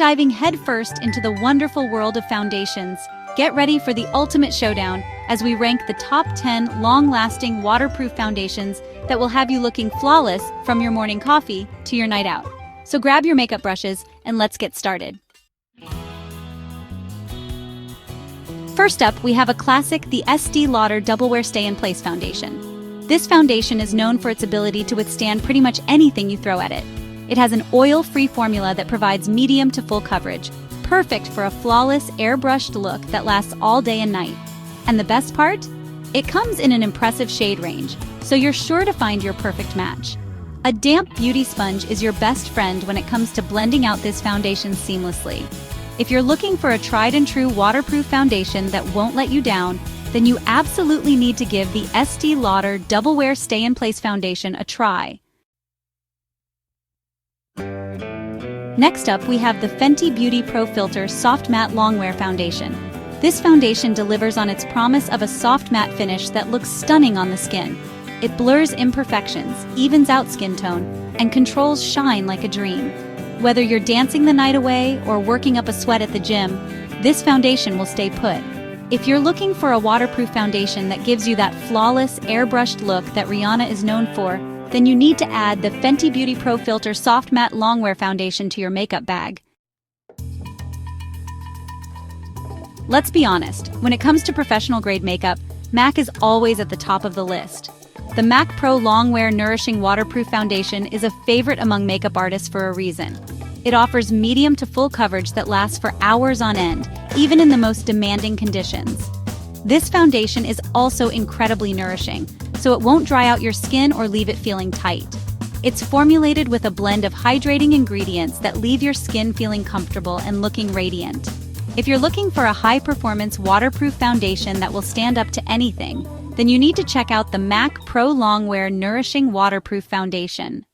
Diving headfirst into the wonderful world of foundations, get ready for the ultimate showdown as we rank the top 10 long-lasting waterproof foundations that will have you looking flawless from your morning coffee to your night out. So grab your makeup brushes and let's get started. First up, we have a classic, the Estee Lauder Double Wear Stay in Place foundation. This foundation is known for its ability to withstand pretty much anything you throw at it. It has an oil-free formula that provides medium to full coverage, perfect for a flawless, airbrushed look that lasts all day and night. And the best part? It comes in an impressive shade range, so you're sure to find your perfect match. A damp beauty sponge is your best friend when it comes to blending out this foundation seamlessly. If you're looking for a tried-and-true waterproof foundation that won't let you down, then you absolutely need to give the Estee Lauder Double Wear Stay in Place foundation a try. Next up, we have the Fenty Beauty Pro Filter Soft Matte Longwear Foundation. This foundation delivers on its promise of a soft matte finish that looks stunning on the skin. It blurs imperfections, evens out skin tone, and controls shine like a dream. Whether you're dancing the night away or working up a sweat at the gym, this foundation will stay put. If you're looking for a waterproof foundation that gives you that flawless, airbrushed look that Rihanna is known for, then you need to add the Fenty Beauty Pro Filter Soft Matte Longwear Foundation to your makeup bag. Let's be honest, when it comes to professional-grade makeup, MAC is always at the top of the list. The MAC Pro Longwear Nourishing Waterproof Foundation is a favorite among makeup artists for a reason. It offers medium to full coverage that lasts for hours on end, even in the most demanding conditions. This foundation is also incredibly nourishing, so it won't dry out your skin or leave it feeling tight. It's formulated with a blend of hydrating ingredients that leave your skin feeling comfortable and looking radiant. If you're looking for a high-performance waterproof foundation that will stand up to anything, then you need to check out the MAC Pro Longwear Nourishing Waterproof Foundation.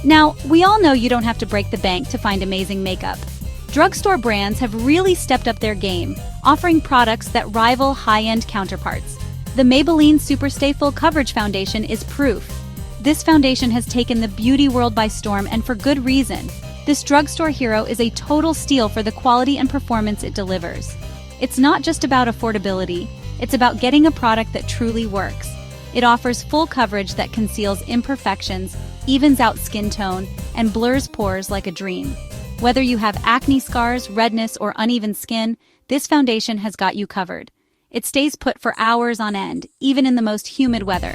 Now, we all know you don't have to break the bank to find amazing makeup. Drugstore brands have really stepped up their game, offering products that rival high-end counterparts. The Maybelline Superstay Full Coverage Foundation is proof. This foundation has taken the beauty world by storm, and for good reason. This drugstore hero is a total steal for the quality and performance it delivers. It's not just about affordability, it's about getting a product that truly works. It offers full coverage that conceals imperfections, evens out skin tone, and blurs pores like a dream. Whether you have acne scars, redness, or uneven skin, this foundation has got you covered. It stays put for hours on end, even in the most humid weather.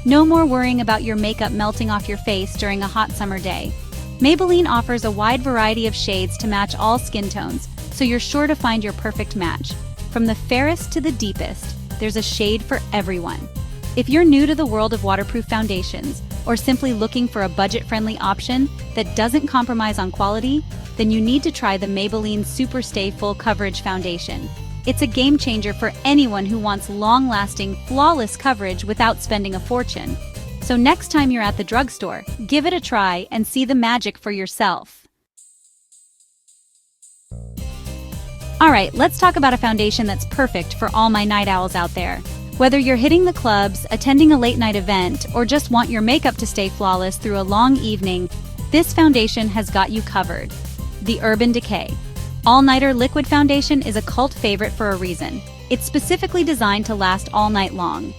No more worrying about your makeup melting off your face during a hot summer day. Maybelline offers a wide variety of shades to match all skin tones, so you're sure to find your perfect match. From the fairest to the deepest, there's a shade for everyone. If you're new to the world of waterproof foundations, or simply looking for a budget-friendly option that doesn't compromise on quality, then you need to try the Maybelline Superstay Full Coverage Foundation. It's a game-changer for anyone who wants long-lasting, flawless coverage without spending a fortune. So next time you're at the drugstore, give it a try and see the magic for yourself. Alright, let's talk about a foundation that's perfect for all my night owls out there. Whether you're hitting the clubs, attending a late-night event, or just want your makeup to stay flawless through a long evening, this foundation has got you covered. The Urban Decay All-Nighter Liquid Foundation is a cult favorite for a reason. It's specifically designed to last all night long.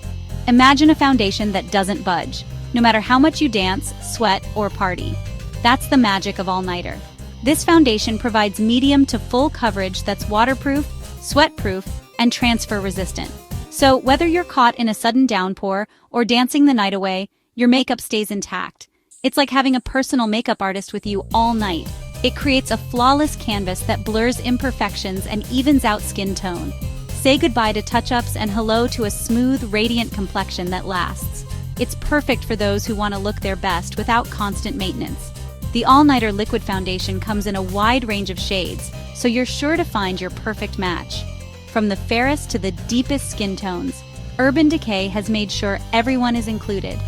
Imagine a foundation that doesn't budge, no matter how much you dance, sweat, or party. That's the magic of All-Nighter. This foundation provides medium to full coverage that's waterproof, sweat-proof, and transfer-resistant. So whether you're caught in a sudden downpour or dancing the night away, your makeup stays intact. It's like having a personal makeup artist with you all night. It creates a flawless canvas that blurs imperfections and evens out skin tone. Say goodbye to touch-ups and hello to a smooth, radiant complexion that lasts. It's perfect for those who want to look their best without constant maintenance. The All-Nighter Liquid Foundation comes in a wide range of shades, so you're sure to find your perfect match. From the fairest to the deepest skin tones, Urban Decay has made sure everyone is included.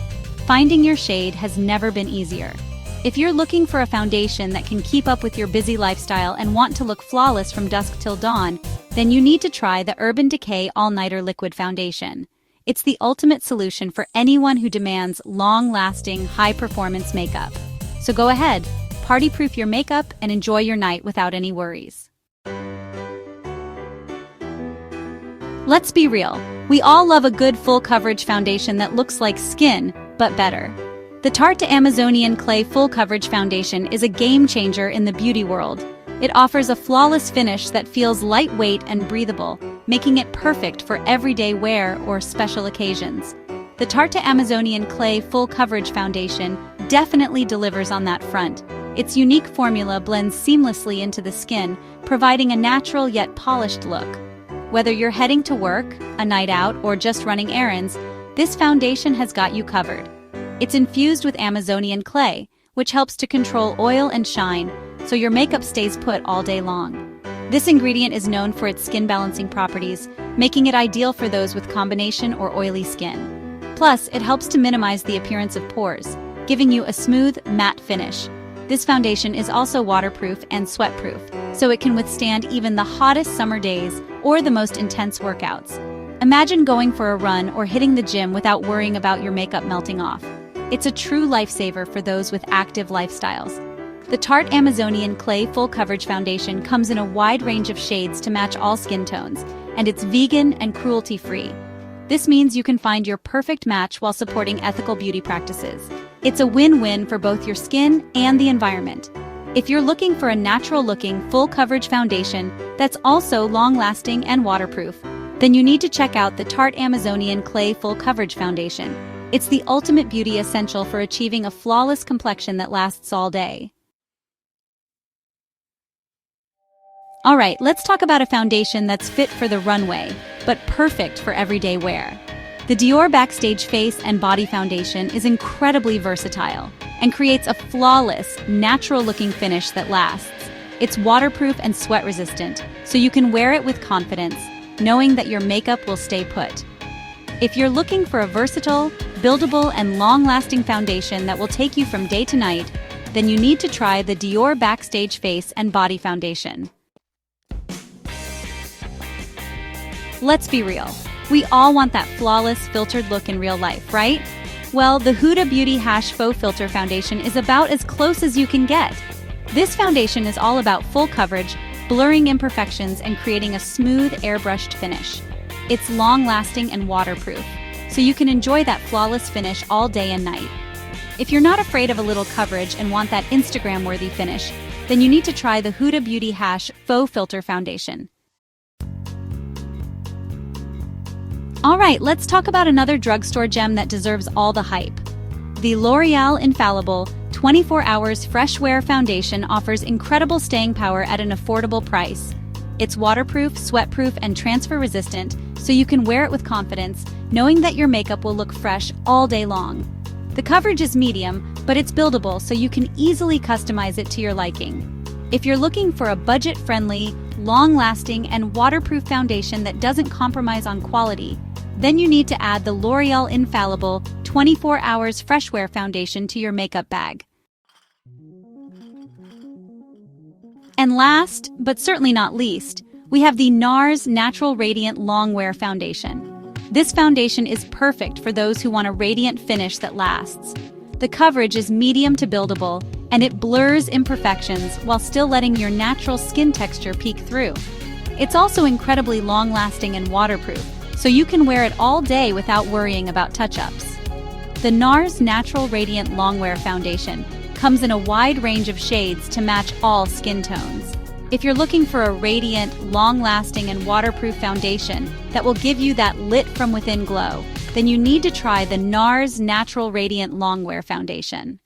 Finding your shade has never been easier. If you're looking for a foundation that can keep up with your busy lifestyle and want to look flawless from dusk till dawn, then you need to try the Urban Decay All-Nighter Liquid Foundation. It's the ultimate solution for anyone who demands long-lasting, high-performance makeup. So go ahead, party-proof your makeup and enjoy your night without any worries. Let's be real. We all love a good full-coverage foundation that looks like skin, but better. The Tarte Amazonian Clay Full Coverage Foundation is a game-changer in the beauty world. It offers a flawless finish that feels lightweight and breathable, making it perfect for everyday wear or special occasions. The Tarte Amazonian Clay Full Coverage Foundation definitely delivers on that front. Its unique formula blends seamlessly into the skin, providing a natural yet polished look. Whether you're heading to work, a night out, or just running errands, this foundation has got you covered. It's infused with Amazonian clay, which helps to control oil and shine, so your makeup stays put all day long. This ingredient is known for its skin-balancing properties, making it ideal for those with combination or oily skin. Plus, it helps to minimize the appearance of pores, giving you a smooth, matte finish. This foundation is also waterproof and sweatproof, so it can withstand even the hottest summer days or the most intense workouts. Imagine going for a run or hitting the gym without worrying about your makeup melting off. It's a true lifesaver for those with active lifestyles. The Tarte Amazonian Clay Full Coverage Foundation comes in a wide range of shades to match all skin tones, and it's vegan and cruelty-free. This means you can find your perfect match while supporting ethical beauty practices. It's a win-win for both your skin and the environment. If you're looking for a natural-looking, full-coverage foundation that's also long-lasting and waterproof, then you need to check out the Tarte Amazonian Clay Full Coverage Foundation. It's the ultimate beauty essential for achieving a flawless complexion that lasts all day. Alright, let's talk about a foundation that's fit for the runway, but perfect for everyday wear. The Dior Backstage Face and Body Foundation is incredibly versatile and creates a flawless, natural-looking finish that lasts. It's waterproof and sweat-resistant, so you can wear it with confidence, knowing that your makeup will stay put. If you're looking for a versatile, buildable, and long-lasting foundation that will take you from day to night, then you need to try the Dior Backstage Face and Body Foundation. Let's be real. We all want that flawless, filtered look in real life, right? Well, the Huda Beauty Faux Filter Foundation is about as close as you can get. This foundation is all about full coverage, blurring imperfections, and creating a smooth, airbrushed finish. It's long-lasting and waterproof, so you can enjoy that flawless finish all day and night. If you're not afraid of a little coverage and want that Instagram-worthy finish, then you need to try the Huda Beauty Faux Filter Foundation. Alright, let's talk about another drugstore gem that deserves all the hype. The L'Oreal Infallible 24 Hours Fresh Wear Foundation offers incredible staying power at an affordable price. It's waterproof, sweatproof, and transfer-resistant, so you can wear it with confidence, knowing that your makeup will look fresh all day long. The coverage is medium, but it's buildable, so you can easily customize it to your liking. If you're looking for a budget-friendly, long-lasting, and waterproof foundation that doesn't compromise on quality, then you need to add the L'Oreal Infallible 24 Hours Fresh Wear Foundation to your makeup bag. And last, but certainly not least, we have the NARS Natural Radiant Longwear Foundation. This foundation is perfect for those who want a radiant finish that lasts. The coverage is medium to buildable, and it blurs imperfections while still letting your natural skin texture peek through. It's also incredibly long-lasting and waterproof, so you can wear it all day without worrying about touch-ups. The NARS Natural Radiant Longwear Foundation comes in a wide range of shades to match all skin tones. If you're looking for a radiant, long-lasting, and waterproof foundation that will give you that lit-from-within glow, then you need to try the NARS Natural Radiant Longwear Foundation.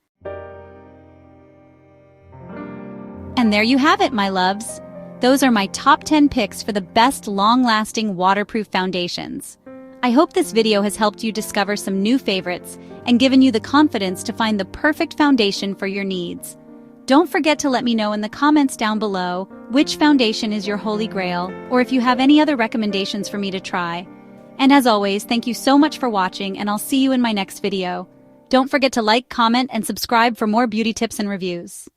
And there you have it, my loves. Those are my top 10 picks for the best long-lasting waterproof foundations. I hope this video has helped you discover some new favorites and given you the confidence to find the perfect foundation for your needs. Don't forget to let me know in the comments down below which foundation is your holy grail, or if you have any other recommendations for me to try. And as always, thank you so much for watching, and I'll see you in my next video. Don't forget to like, comment, and subscribe for more beauty tips and reviews.